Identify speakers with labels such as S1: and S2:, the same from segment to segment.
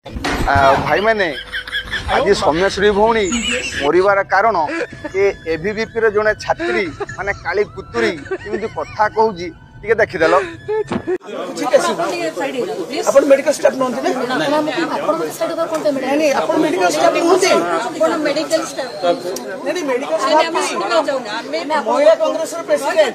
S1: भाई मैंने आज सौम्यश्री भौणी मरबार कारण ये एबीवीपी जड़े छात्री माने काली कुतुरी केमती कथा कहूँ टे देखीदेल
S2: अपन मेडिकल स्टाफ नोंती ना
S3: आपण साइड पर कोणते मेडिकल
S2: नहीं अपन मेडिकल स्टाफ नोंती
S3: आपण मेडिकल स्टाफ
S2: नहीं मेडिकल स्टाफ महिला कांग्रेस रो प्रेसिडेंट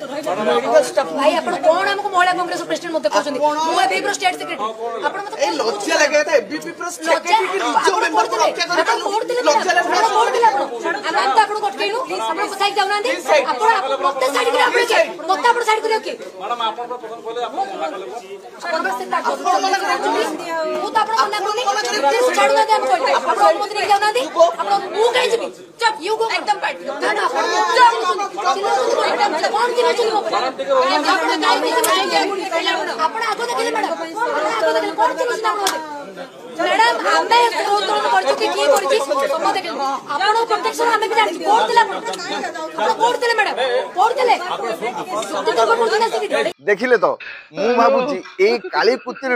S2: मेडिकल स्टाफ
S3: भाई आपण कोण हमको महिला कांग्रेस प्रेसिडेंट मते कहउछन मो एबीपी स्टेट सेक्रेटरी आपण मते
S2: ए लज्जा लगे था एबीपी प्रो सेक्रेटरी की निज मेंबर को रक्षा कर लज्जा लगे
S3: हम तो आपण कटकेनु आपण साइड जाउना दे आपण मते साइड करे आपण के मते आपण साइड करे के
S4: मैडम आपण पसंद बोले
S3: आपण बस सेटा को मु तो आपण मना करनी छाडू ना दे हम आपण अनुमति नहीं जाउना दे आपण मु कहि जबी चुप यू गो एकदम पार्टी ना ना आपण कौन की चली हो आपण आगो देखले मैडम आगो देखले कौन चली ना मैडम हमें उत्तोलन करछु की करछि सब देखले आपण प्रोटेक्शन हमें भी जानि कोड दिला आपण कोड दिले मैडम कोड दिले
S1: देखिले तो मु भाबुची ए काली कुतुरी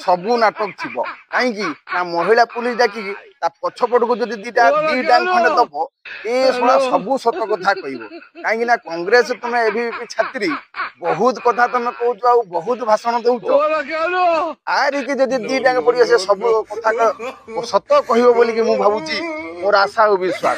S1: सबू नाटक थिबो काईकी ना महिला पुलिस डाकी ता पछपट को जदी दी डांग खंड दबो ए सुना सबू सत कथा कहबो काईकी ना कांग्रेस तुमे एबीवीपी छात्री बहुत कथा तुमे कहउछ आ बहुत भाषण दउछ आरी के जदी दी डांग पड़ियो से सब कथा सत कहबो बोली कि मु भाबुची मोर आशा और विश्वास।